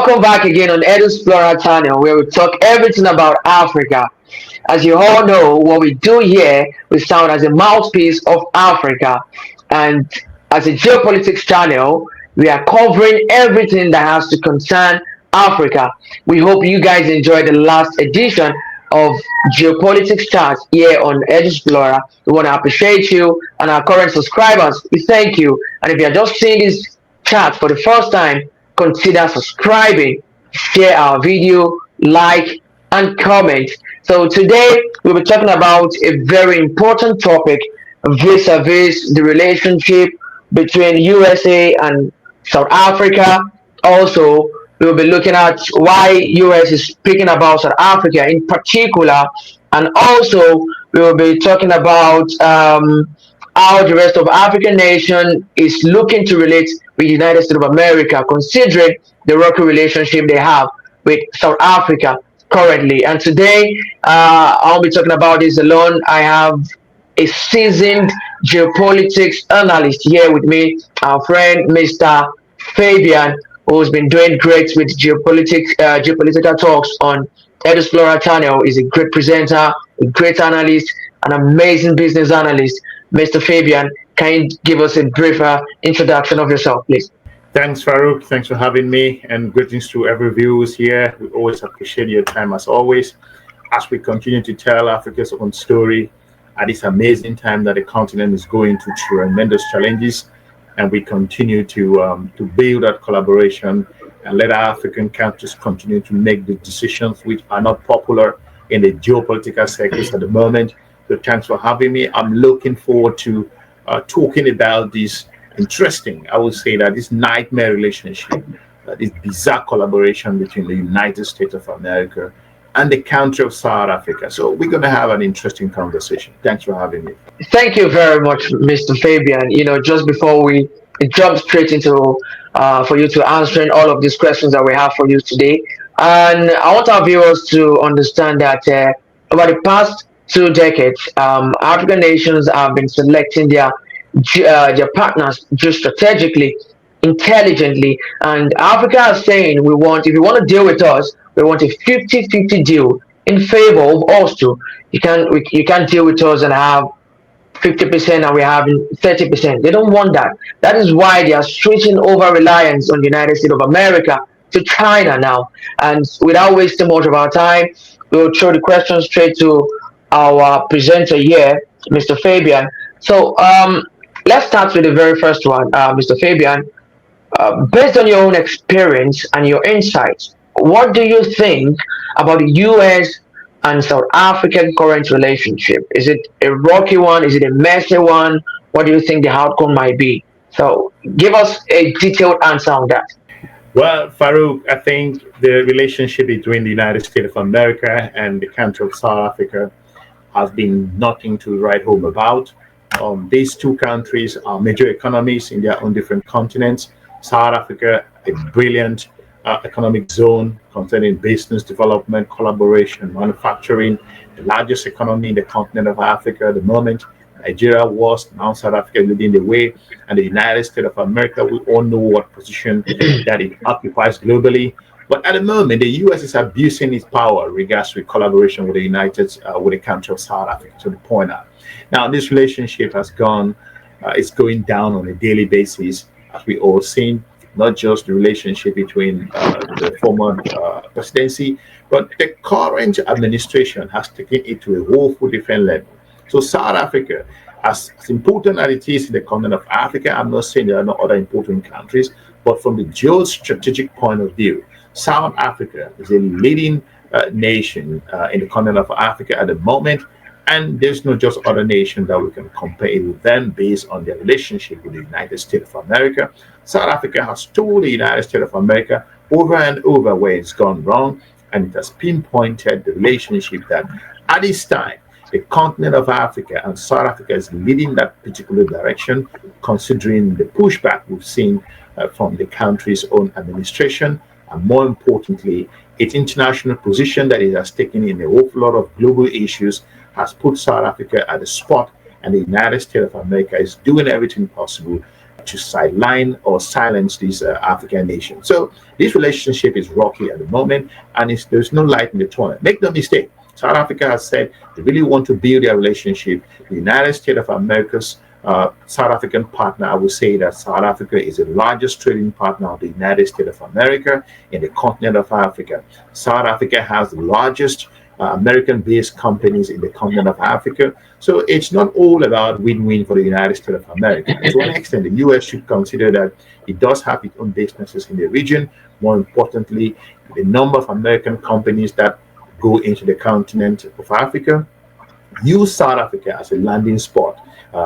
Welcome back again on Edu Explorer channel where we talk everything about Africa. As you all know, what we do here, we sound as a mouthpiece of Africa. And as a geopolitics channel, we are covering everything that has to concern Africa. We hope you guys enjoyed the last edition of geopolitics charts here on Edu Explorer. We want to appreciate you and our current subscribers. We thank you. And if you are just seeing this chat for the first time, consider subscribing, share our video, like, and comment. So today we'll be talking about a very important topic vis-a-vis the relationship between USA and South Africa. Also, we'll be looking at why US is speaking about South Africa in particular, and also we will be talking about how the rest of African nation is looking to relate with the United States of America, considering the rocky relationship they have with South Africa currently. And today, I won't be talking about this alone. I have a seasoned geopolitics analyst here with me, our friend Mr. Fabian, who's been doing great with geopolitical talks on Edu Explorer channel. Is a great presenter, a great analyst, an amazing business analyst. Mr. Fabian, can you give us a briefer introduction of yourself, please? Thanks, Farouk. Thanks for having me, and greetings to every viewers here. We always appreciate your time as always, as we continue to tell Africa's own story at this amazing time that the continent is going through tremendous challenges, and we continue to build that collaboration and let our African countries continue to make the decisions which are not popular in the geopolitical circles at the moment. So thanks for having me. I'm looking forward to talking about this interesting, I would say that this nightmare relationship, this bizarre collaboration between the United States of America and the country of South Africa. So we're going to have an interesting conversation. Thanks for having me. Thank you very much, Mr. Fabian. Just before we jump straight into for you to answering all of these questions that we have for you today, and I want our viewers to understand that over the past 2 decades, African nations have been selecting their partners just strategically, intelligently, and Africa is saying if you want to deal with us, we want a 50-50 deal in favor of us too. You can't deal with us and have 50% and we're having 30%. They don't want that. That is why they are switching over reliance on the United States of America to China now. And without wasting much of our time, we'll throw the question straight to our presenter here, Mr. Fabian. So let's start with the very first one, Mr. Fabian. Based on your own experience and your insights, what do you think about the U.S. and South African current relationship? Is it a rocky one? Is it a messy one? What do you think the outcome might be? So give us a detailed answer on that. Well, Farouk, I think the relationship between the United States of America and the country of South Africa has been nothing to write home about. These two countries are major economies in their own different continents. South Africa, a brilliant economic zone concerning business development, collaboration, manufacturing, the largest economy in the continent of Africa at the moment. Nigeria was, now South Africa leading the way, and the United States of America, we all know what position that it occupies globally. But at the moment, the U.S. is abusing its power regards to collaboration with the country of South Africa to the point out. Now, this relationship has it's going down on a daily basis, as we all seen, not just the relationship between the former presidency, but the current administration has taken it to a whole different level. So South Africa, as important as it is in the continent of Africa, I'm not saying there are no other important countries, but from the geostrategic point of view, South Africa is a leading nation in the continent of Africa at the moment, and there's no just other nation that we can compare with them based on their relationship with the United States of America. South Africa has told the United States of America over and over where it's gone wrong, and it has pinpointed the relationship that at this time, the continent of Africa and South Africa is leading that particular direction, considering the pushback we've seen from the country's own administration, and more importantly, its international position that it has taken in a whole lot of global issues has put South Africa at the spot, and the United States of America is doing everything possible to sideline or silence these African nations. So this relationship is rocky at the moment, and there's no light in the tunnel. Make no mistake, South Africa has said they really want to build their relationship. The United States of America's South African partner, I would say that South Africa is the largest trading partner of the United States of America in the continent of Africa. South Africa has the largest American-based companies in the continent of Africa. So it's not all about win-win for the United States of America. To an extent, the U.S. should consider that it does have its own businesses in the region. More importantly, the number of American companies that go into the continent of Africa use South Africa as a landing spot.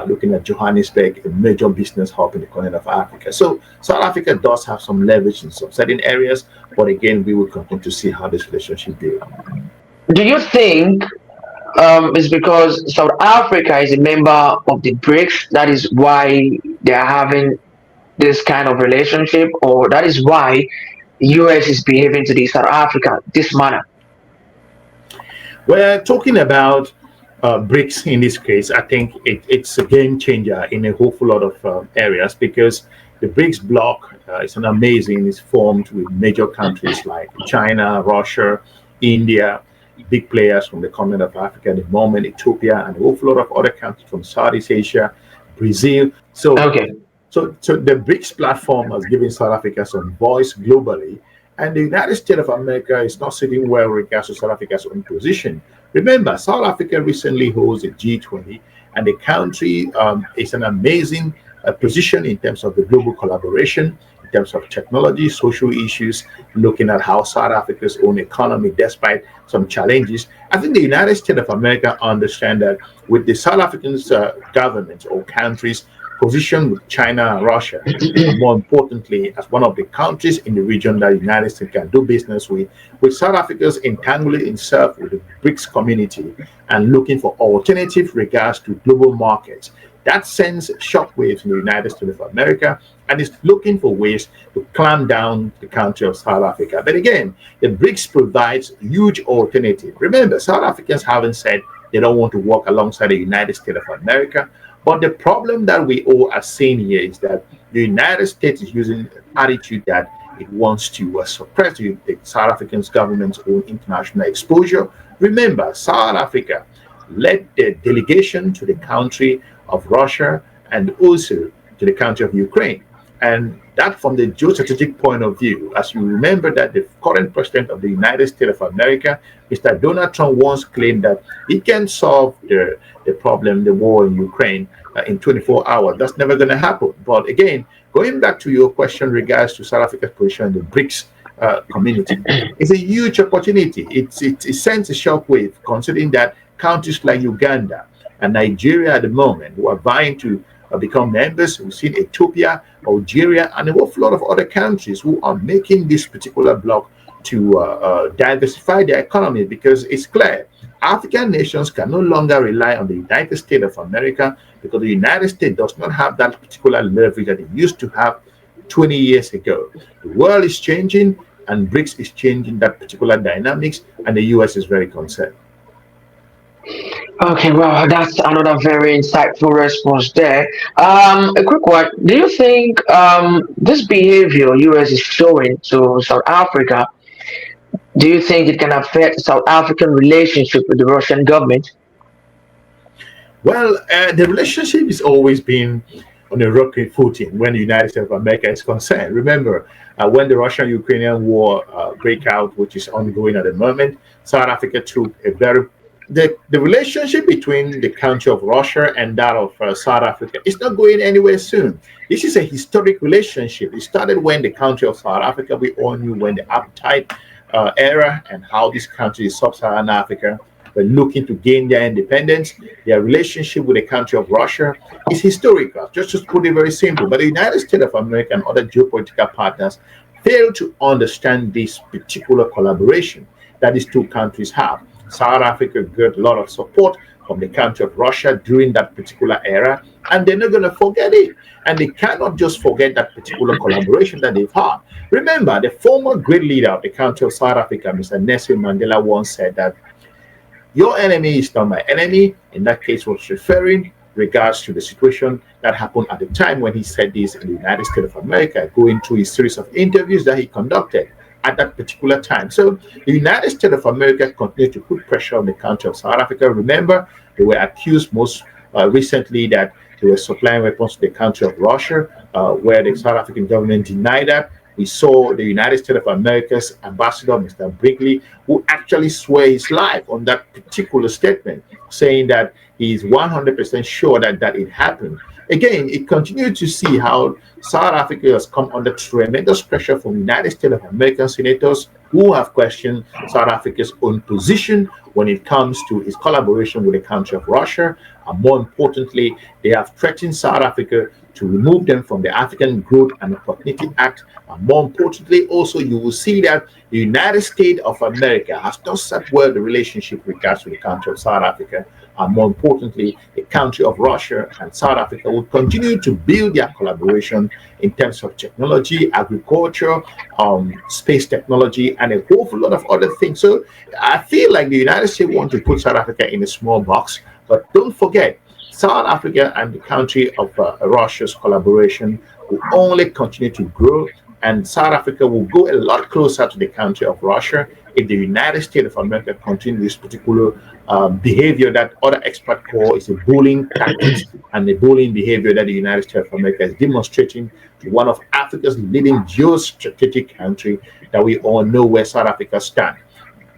Looking at Johannesburg, a major business hub in the continent of Africa. So South Africa does have some leverage in some certain areas, but again, we will continue to see how this relationship builds. Do you think it's because South Africa is a member of the BRICS, that is why they are having this kind of relationship, or that is why US is behaving to the South Africa this manner? We're talking about BRICS in this case. I think it's a game changer in a whole lot of areas, because the BRICS bloc is an amazing, it's formed with major countries like China, Russia, India, big players from the continent of Africa at the moment, Ethiopia, and a whole lot of other countries from Southeast Asia, Brazil. Okay. So the BRICS platform has given South Africa some voice globally, and the United States of America is not sitting well with regards to South Africa's own position. Remember, South Africa recently holds the G20, and the country is an amazing position in terms of the global collaboration, in terms of technology, social issues, looking at how South Africa's own economy, despite some challenges. I think the United States of America understand that with the South African government or countries position with China and Russia, and more importantly, as one of the countries in the region that the United States can do business with South Africa's entangling itself with the BRICS community and looking for alternative regards to global markets. That sends shockwaves in the United States of America, and is looking for ways to clamp down the country of South Africa. But again, the BRICS provides huge alternative. Remember, South Africans haven't said they don't want to work alongside the United States of America. But the problem that we all are seeing here is that the United States is using an attitude that it wants to suppress the South African government's own international exposure. Remember, South Africa led the delegation to the country of Russia and also to the country of Ukraine. And that, from the geostrategic point of view, as you remember that the current president of the United States of America, Mr. Donald Trump, once claimed that he can solve the problem, the war in Ukraine, in 24 hours. That's never going to happen. But again, going back to your question regards to South Africa's position in the BRICS community, it's a huge opportunity. It sends a shockwave, considering that countries like Uganda and Nigeria at the moment, who are vying to become members. We've seen Ethiopia, Algeria, and a whole lot of other countries who are making this particular bloc to diversify their economy, because it's clear African nations can no longer rely on the United States of America, because the United States does not have that particular leverage that it used to have 20 years ago. The world is changing, and BRICS is changing that particular dynamics, and the US is very concerned. Okay, well, that's another very insightful response there. A quick one. Do you think this behavior US is showing to South Africa, do you think it can affect South African relationship with the Russian government? Well, the relationship has always been on a rocky footing when the United States of America is concerned. Remember, when the Russian-Ukrainian war break out, which is ongoing at the moment, South Africa took a very the relationship between the country of Russia and that of South Africa is not going anywhere soon. This is a historic relationship. It started when the country of South Africa, we all knew when the apartheid era, and how this country, sub-Saharan Africa, were looking to gain their independence. Their relationship with the country of Russia is historical, just to put it very simple. But the United States of America and other geopolitical partners fail to understand this particular collaboration that these two countries have. South Africa got a lot of support from the country of Russia during that particular era, and they're not going to forget it. And they cannot just forget that particular collaboration that they've had. Remember, the former great leader of the country of South Africa, Mr. Nelson Mandela, once said that your enemy is not my enemy. In that case, was referring regards to the situation that happened at the time when he said this in the United States of America, going through a series of interviews that he conducted at that particular time. So the United States of America continued to put pressure on the country of South Africa. Remember, they were accused most recently that they were supplying weapons to the country of Russia, where the South African government denied that. We saw the United States of America's ambassador, Mr. Brics, who actually swore his life on that particular statement, saying that he is 100% sure that it happened. Again, it continued to see how South Africa has come under tremendous pressure from United States of American senators who have questioned South Africa's own position when it comes to its collaboration with the country of Russia. And more importantly, they have threatened South Africa to remove them from the African Growth and Opportunity Act. And more importantly, also, you will see that the United States of America has not set well the relationship with regards to the country of South Africa. And more importantly, the country of Russia and South Africa will continue to build their collaboration in terms of technology, agriculture, space technology, and a whole lot of other things. So I feel like the United States want to put South Africa in a small box, but don't forget, South Africa and the country of Russia's collaboration will only continue to grow, and South Africa will go a lot closer to the country of Russia if the United States of America continues this particular behavior that other experts call is a bullying tactics and the bullying behavior that the United States of America is demonstrating to one of Africa's leading geostrategic country that we all know where South Africa stands.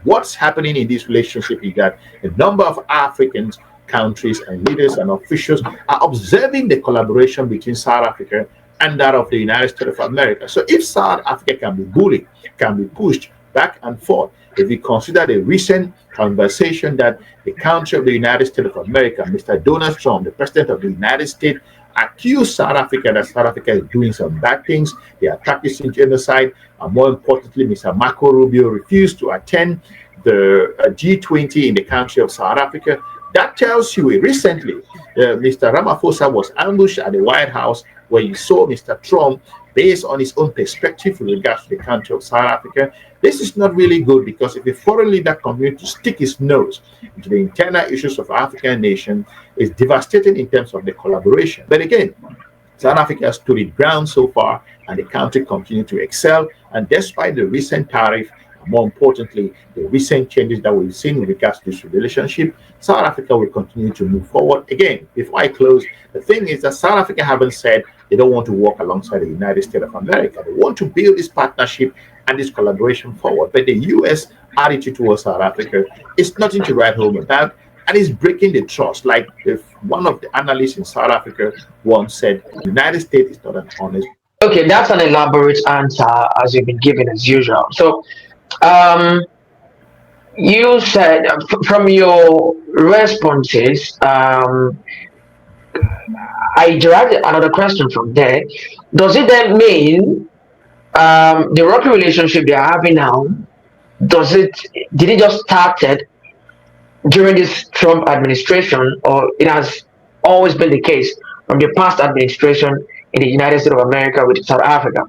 What's happening in this relationship is that a number of African countries and leaders and officials are observing the collaboration between South Africa and that of the United States of America. So if South Africa can be bullied, can be pushed back and forth, if we consider the recent conversation that the country of the United States of America, Mr. Donald Trump, the president of the United States, accused South Africa that South Africa is doing some bad things, they are practicing genocide, and more importantly, Mr. Marco Rubio refused to attend the G20 in the country of South Africa. That tells you recently, Mr. Ramamaphosa was ambushed at the White House, where you saw Mr. Trump, based on his own perspective with regards to the country of South Africa. This is not really good, because if a foreign leader continues to stick his nose into the internal issues of African nation, it's devastating in terms of the collaboration. But again, South Africa has stood its ground so far, and the country continues to excel. And despite the recent tariff, more importantly, the recent changes that we've seen in regards to this relationship, South Africa will continue to move forward. Again, before I close, the thing is that South Africa haven't said they don't want to work alongside the United States of America. They want to build this partnership and this collaboration forward. But the U.S. attitude towards South Africa is nothing to write home about, and it's breaking the trust. Like one of the analysts in South Africa once said, the United States is not an honest. Okay, that's an elaborate answer as you've been giving as usual. So, um, you said from your responses, I derived another question from there. Does it then mean the rocky relationship they are having now? Did it just started during this Trump administration, or it has always been the case from the past administration in the United States of America with South Africa?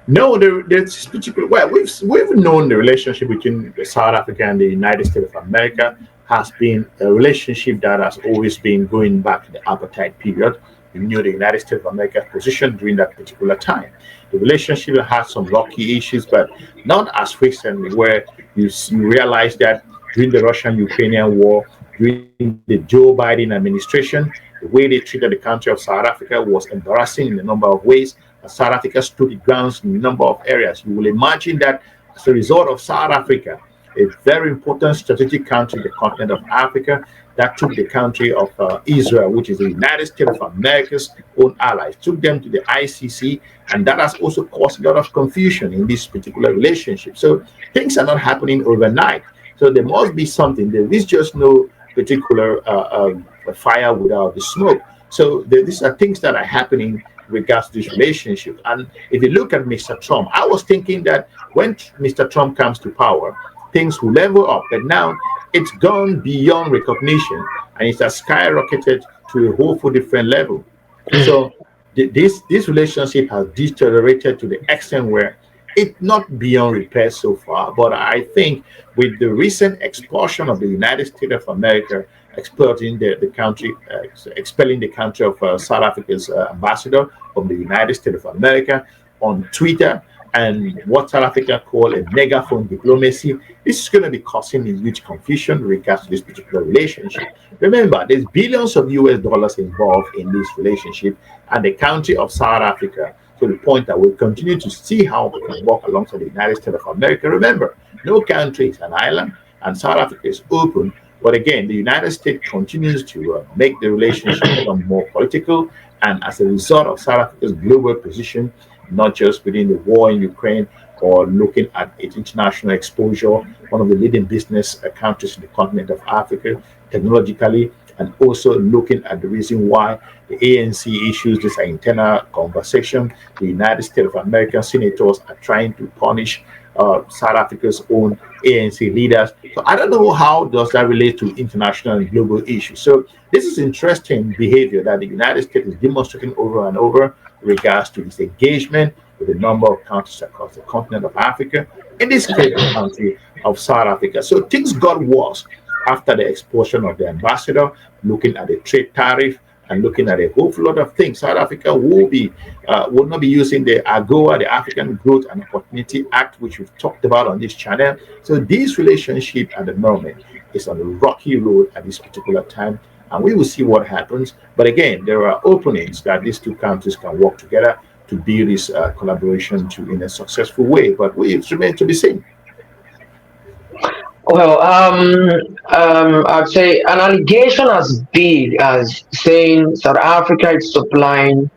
No, there's particular. Well, we've known the relationship between South Africa and the United States of America has been a relationship that has always been going back to the apartheid period. We knew the United States of America's position during that particular time. The relationship had some rocky issues, but not as recently, where you realize that during the Russian-Ukrainian war, during the Joe Biden administration, the way they treated the country of South Africa was embarrassing in a number of ways. South Africa stood its ground in a number of areas. You will imagine that as a result of South Africa, a very important strategic country, the continent of Africa, that took the country of Israel, which is the United States of America's own allies, took them to the ICC, and that has also caused a lot of confusion in this particular relationship. So things are not happening overnight. So there must be something. There is just no particular fire without the smoke. So these are things that are happening regards to this relationship. And if you look at Mr. Trump, I was thinking that when Mr. Trump comes to power, things will level up. But now it's gone beyond recognition, and it has skyrocketed to a whole different level. So this relationship has deteriorated to the extent where it's not beyond repair so far, but I think with the recent expulsion of the United States of America, expelling the country, expelling the country of South Africa's ambassador from the United States of America on Twitter, and what South Africa call a megaphone diplomacy, this is going to be causing a huge confusion in regards to this particular relationship. Remember, there's billions of US dollars involved in this relationship, and the country of South Africa, to the point that we'll continue to see how we can work alongside the United States of America. Remember, no country is an island, and South Africa is open. But again, the United States continues to make the relationship become more political, and as a result of South Africa's global position, not just within the war in Ukraine or looking at its international exposure, one of the leading business countries in the continent of Africa, technologically, and also looking at the reason why the ANC issues this internal conversation. The United States of American senators are trying to punish South Africa's own ANC leaders. So I don't know how does that relate to international and global issues. So this is interesting behavior that the United States is demonstrating over and over in regards to its engagement with a number of countries across the continent of Africa, in this case, the country of South Africa. So things got worse after the expulsion of the ambassador, looking at the trade tariff and looking at a whole lot of things. South Africa will not be using the AGOA, the African Growth and Opportunity Act, which we've talked about on this channel. So this relationship at the moment is on a rocky road at this particular time, and we will see what happens. But again, there are openings that these two countries can work together to build this collaboration in a successful way. But it remains to be seen. Well, I'd say an allegation as big as saying South Africa is supplying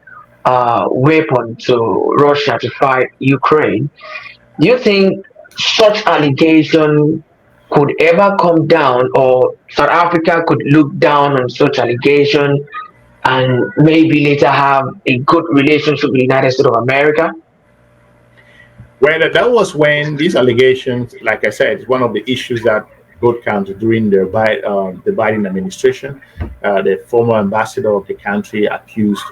weapon to Russia to fight Ukraine. Do you think such allegation could ever come down, or South Africa could look down on such allegation and maybe later have a good relationship with the United States of America? Well, that was when these allegations, like I said, is one of the issues that both countries during the Biden administration. The former ambassador of the country accused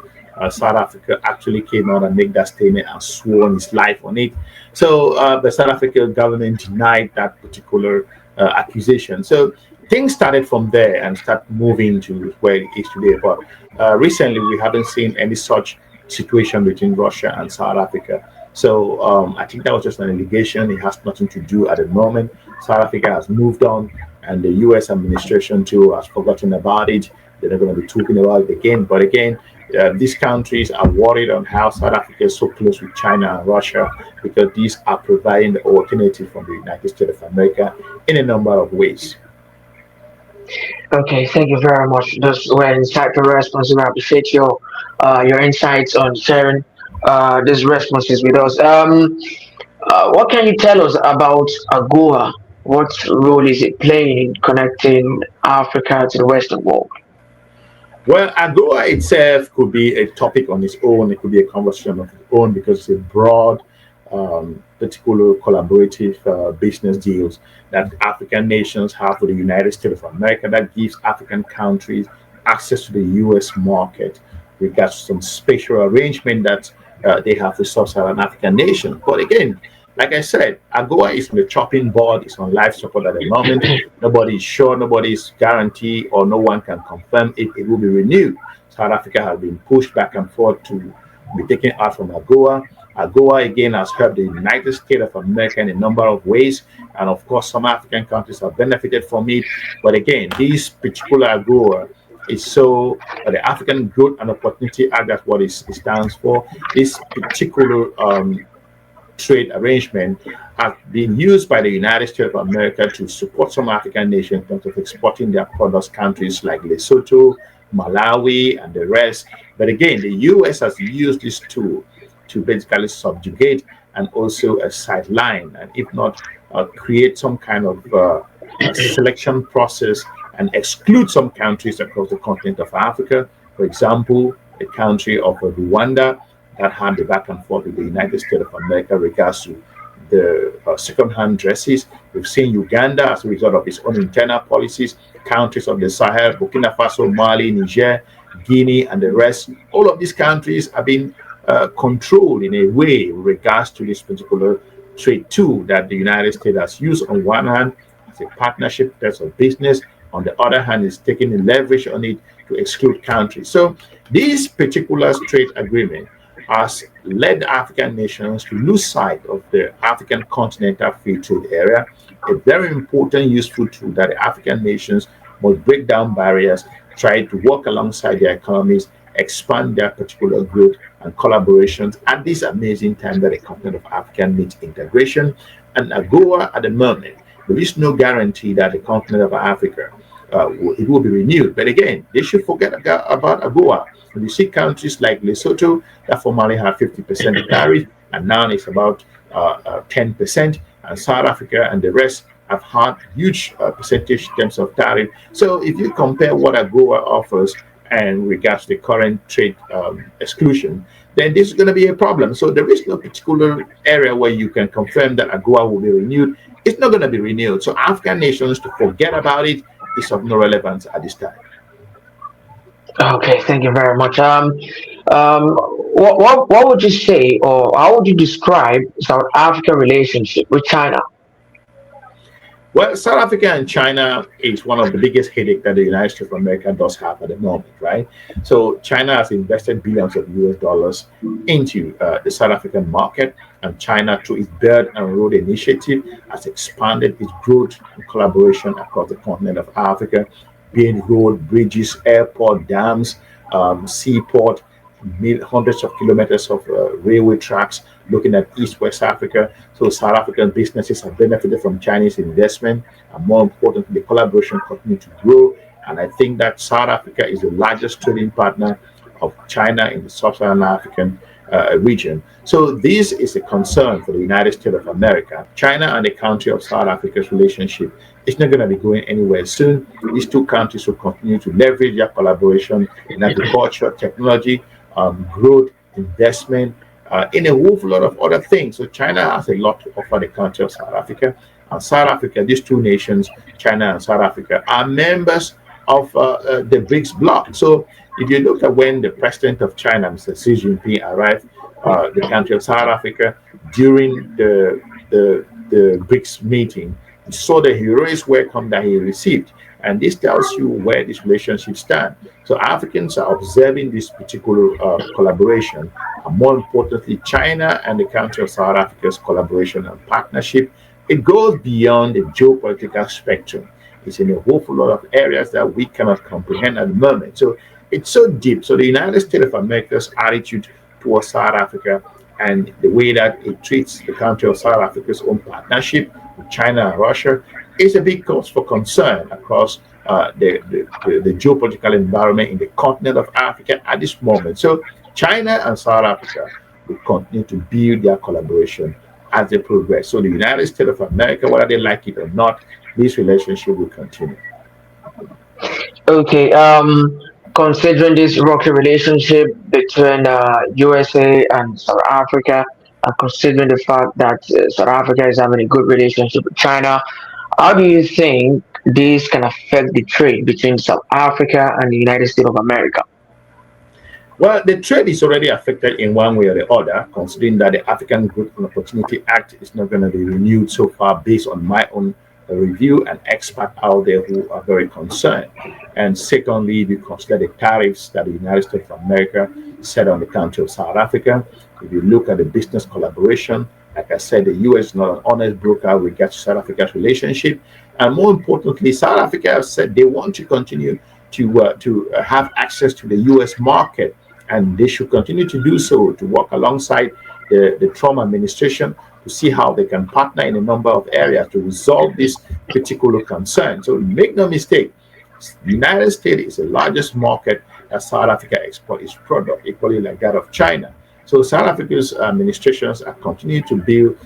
South Africa, actually came out and made that statement and sworn his life on it. So the South African government denied that particular accusation. So things started from there and started moving to where it is today. But recently, we haven't seen any such situation between Russia and South Africa. So I think that was just an allegation. It has nothing to do at the moment. South Africa has moved on, and the U.S. administration too has forgotten about it. They're not going to be talking about it again. But again, these countries are worried on how South Africa is so close with China and Russia, because these are providing the alternative from the United States of America in a number of ways. Okay, thank you very much. Those were insightful responses. I appreciate your insights on sharing these responses with us. What can you tell us about AGOA? What role is it playing in connecting Africa to the Western world? Well, AGOA itself could be a topic on its own. It could be a conversation of its own because it's a broad, particular collaborative business deals that African nations have with the United States of America that gives African countries access to the U.S. market regards to some special arrangement that they have with sub-Saharan African nations. But again, like I said, AGOA is on the chopping board, it's on life support at the moment. Nobody is sure, nobody is guaranteed, or no one can confirm if it will be renewed. South Africa has been pushed back and forth to be taken out from AGOA. AGOA again has helped the United States of America in a number of ways, and of course, some African countries have benefited from it. But again, this particular AGOA is so the African Growth and Opportunity Act, that's what it stands for. This particular trade arrangement has been used by the United States of America to support some African nations in terms of exporting their products, countries like Lesotho, Malawi, and the rest. But again, the US has used this tool to basically subjugate and also a sideline, and if not, create some kind of selection process and exclude some countries across the continent of Africa. For example, the country of Rwanda that had the back and forth with the United States of America regards to the second-hand dresses. We've seen Uganda, as a result of its own internal policies, countries of the Sahel, Burkina Faso, Mali, Niger, Guinea, and the rest. All of these countries have been controlled in a way with regards to this particular trade tool that the United States has used on one hand as a partnership in terms of business, on the other hand, is taking the leverage on it to exclude countries. So this particular trade agreement has led African nations to lose sight of the African continental free trade area, a very important, useful tool that the African nations must break down barriers, try to work alongside their economies, expand their particular growth and collaborations at this amazing time that the continent of Africa needs integration. And AGOA at the moment, there is no guarantee that the continent of Africa it will be renewed. But again, they should forget about AGOA. When you see countries like Lesotho that formerly had 50% tariff, and now it's about 10%, and South Africa and the rest have had huge percentage in terms of tariff. So if you compare what AGOA offers and regards to the current trade exclusion, then this is going to be a problem. So there is no particular area where you can confirm that AGOA will be renewed. It's not going to be renewed. So African nations to forget about it is of no relevance at this time. Okay, thank you very much. What would you say, or how would you describe South Africa relationship with China? Well, South Africa and China is one of the biggest headache that the United States of America does have at the moment, right? So China has invested billions of US dollars into the South African market, and China, through its Belt and Road Initiative, has expanded its growth and collaboration across the continent of Africa, being road, bridges, airport, dams, seaport, hundreds of kilometers of railway tracks, looking at East West Africa. So South African businesses have benefited from Chinese investment, and more importantly, the collaboration continues to grow. And I think that South Africa is the largest trading partner of China in the sub-Saharan African region. So this is a concern for the United States of America. China and the country of South Africa's relationship is not going to be going anywhere soon. These two countries will continue to leverage their collaboration in agriculture, technology, growth, investment, in a whole lot of other things. So China has a lot to offer the country of South Africa. And South Africa, these two nations, China and South Africa, are members of the Brics bloc. So if you look at when the president of China, Mr. Xi Jinping, arrived the country of South Africa during the Brics meeting, you saw the heroic welcome that he received. And this tells you where this relationship stands. So Africans are observing this particular collaboration. And more importantly, China and the country of South Africa's collaboration and partnership, it goes beyond the geopolitical spectrum. It's in a whole lot of areas that we cannot comprehend at the moment. So it's so deep. So the United States of America's attitude towards South Africa and the way that it treats the country of South Africa's own partnership with China and Russia is a big cause for concern across the geopolitical environment in the continent of Africa at this moment. So China and South Africa will continue to build their collaboration as they progress. So the United States of America, whether they like it or not, this relationship will continue. Okay, considering this rocky relationship between USA and South Africa, and considering the fact that South Africa is having a good relationship with China, how do you think this can affect the trade between South Africa and the United States of America? Well, the trade is already affected in one way or the other, considering that the African Growth and Opportunity Act is not going to be renewed so far, based on my own review and experts out there who are very concerned. And secondly, if you consider the tariffs that the United States of America set on the country of South Africa, if you look at the business collaboration, like I said, the US is not an honest broker with regards to South Africa's relationship. And more importantly, South Africa has said they want to continue to have access to the US market, and they should continue to do so, to work alongside the Trump administration to see how they can partner in a number of areas to resolve this particular concern. So make no mistake, the United States is the largest market that South Africa exports its product, equally like that of China. So South Africa's administrations are continuing to build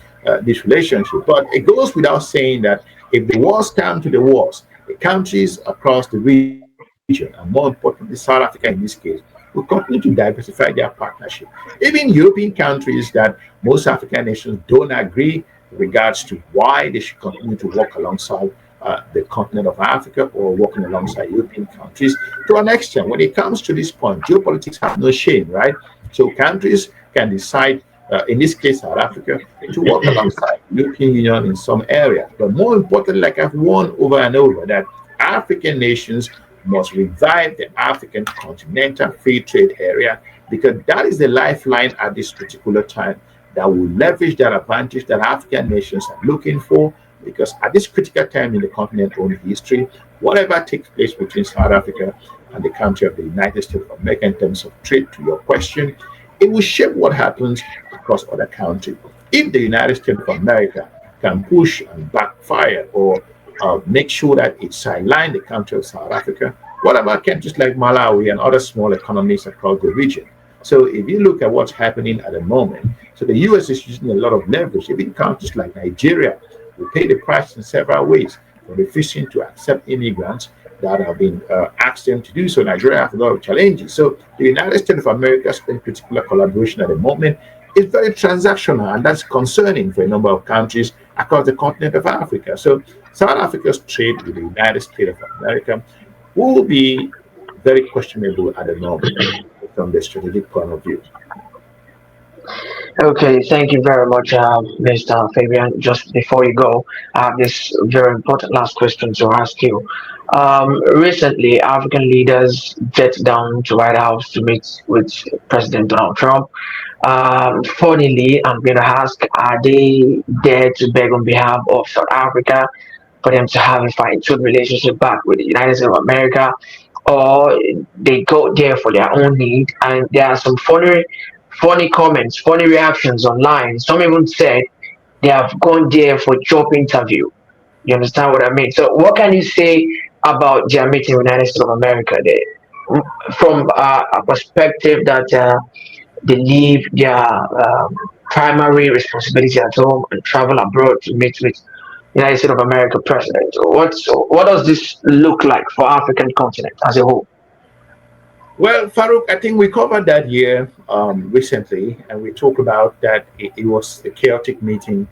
this relationship. But it goes without saying that if the wars come to the wars, the countries across the region, and more importantly, South Africa in this case, will continue to diversify their partnership. Even European countries that most African nations don't agree in regards to why they should continue to work alongside the continent of Africa or working alongside European countries. To an extent, when it comes to this point, geopolitics have no shame, right? So countries can decide in this case South Africa, to work alongside the European Union in some areas. But more importantly, like I've warned over and over, that African nations must revive the African continental free trade area, because that is the lifeline at this particular time that will leverage that advantage that African nations are looking for. Because at this critical time in the continent's own history, whatever takes place between South Africa and the country of the United States of America in terms of trade, to your question, it will shape what happens across other countries. If the United States of America can push and backfire, or make sure that it sideline the country of South Africa, what about countries like Malawi and other small economies across the region? So if you look at what's happening at the moment, so the US is using a lot of leverage. Even countries like Nigeria will pay the price in several ways for refusing to accept immigrants that have been asked them to do so. Nigeria has a lot of challenges. So the United States of America's in particular collaboration at the moment is very transactional, and that's concerning for a number of countries across the continent of Africa. So South Africa's trade with the United States of America will be very questionable at the moment from the strategic point of view. Okay, thank you very much, Mr. Fabian. Just before you go, I have this very important last question to ask you. Recently, African leaders jet down to White House to meet with President Donald Trump. Funnily, I'm going to ask, are they there to beg on behalf of South Africa for them to have a fine trade relationship back with the United States of America, or they go there for their own need? And there are some funny comments, funny reactions online. Some even said they have gone there for job interview. You understand what I mean? So, what can you say about their meeting with the United States of America there, from a perspective that they leave their primary responsibility at home and travel abroad to meet with United States of America president? What does this look like for African continent as a whole? Well, Farouk, I think we covered that here recently, and we talked about that it was a chaotic meeting,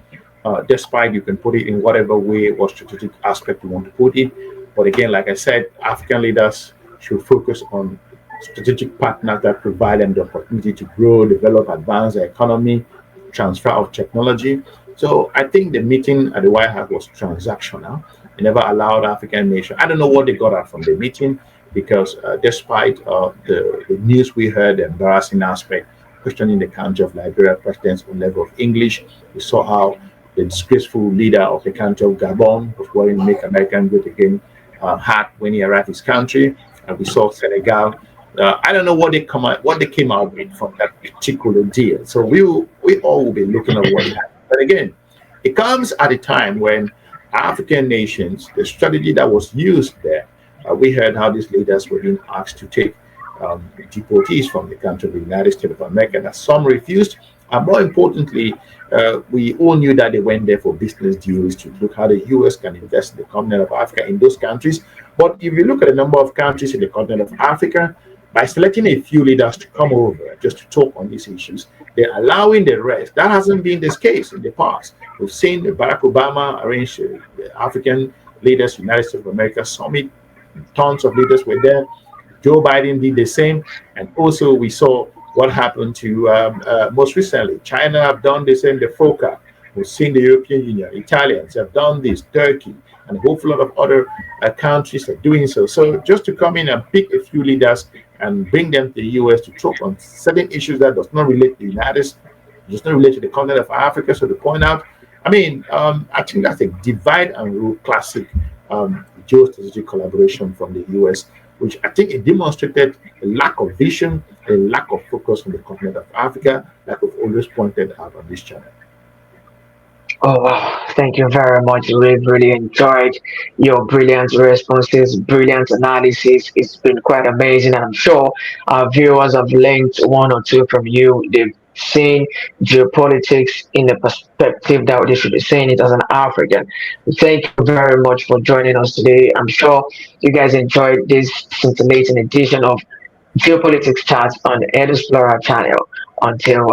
despite you can put it in whatever way or strategic aspect you want to put it. But again, like I said, African leaders should focus on strategic partners that provide them the opportunity to grow, develop, advance the economy, transfer of technology. So I think the meeting at the White House was transactional. It never allowed African nation. I don't know what they got out from the meeting, because despite the news we heard, the embarrassing aspect, questioning the country of Liberia president's own level of English, we saw how the disgraceful leader of the country of Gabon was wearing "Make America Great Again" hat when he arrived his country, and we saw Senegal. I don't know what they came out with from that particular deal. So we all will be looking at what happened. But again, it comes at a time when African nations, the strategy that was used there, we heard how these leaders were being asked to take deportees from the country of the United States of America, that some refused. And more importantly, we all knew that they went there for business deals to look how the US can invest in the continent of Africa in those countries. But if you look at the number of countries in the continent of Africa, by selecting a few leaders to come over just to talk on these issues, they're allowing the rest. That hasn't been the case in the past. We've seen Barack Obama arrange the African leaders, United States of America summit. Tons of leaders were there. Joe Biden did the same. And also we saw what happened to most recently. China have done the same, the FOCA. We've seen the European Union, Italians have done this, Turkey, and a whole lot of other countries are doing so. So just to come in and pick a few leaders and bring them to the US to talk on certain issues that does not relate to the United States, does not relate to the continent of Africa. So to point out, I think that's a divide and rule classic geostrategic collaboration from the US, which I think it demonstrated a lack of vision, a lack of focus on the continent of Africa, like we've always pointed out on this channel. Oh wow, thank you very much. We really enjoyed your brilliant responses, brilliant analysis. It's been quite amazing, and I'm sure our viewers have learned one or two from you. They've seen geopolitics in the perspective that they should be seeing it as an African. Thank you very much for joining us today. I'm sure you guys enjoyed this scintillating edition of geopolitics chats on the Ed Explorer channel. Until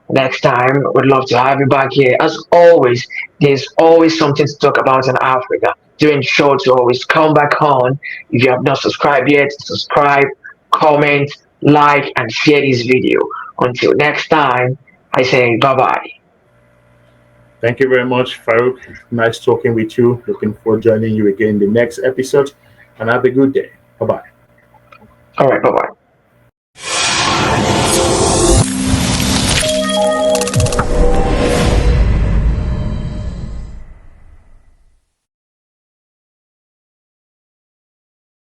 next time, would love to have you back here. As always, there's always something to talk about in Africa. Do ensure to always come back on. If you have not subscribed yet, subscribe, comment, like, and share this video. Until next time, I say bye-bye. Thank you very much, Farouk. Nice talking with you. Looking forward to joining you again in the next episode. And have a good day. Bye bye. All right, bye-bye.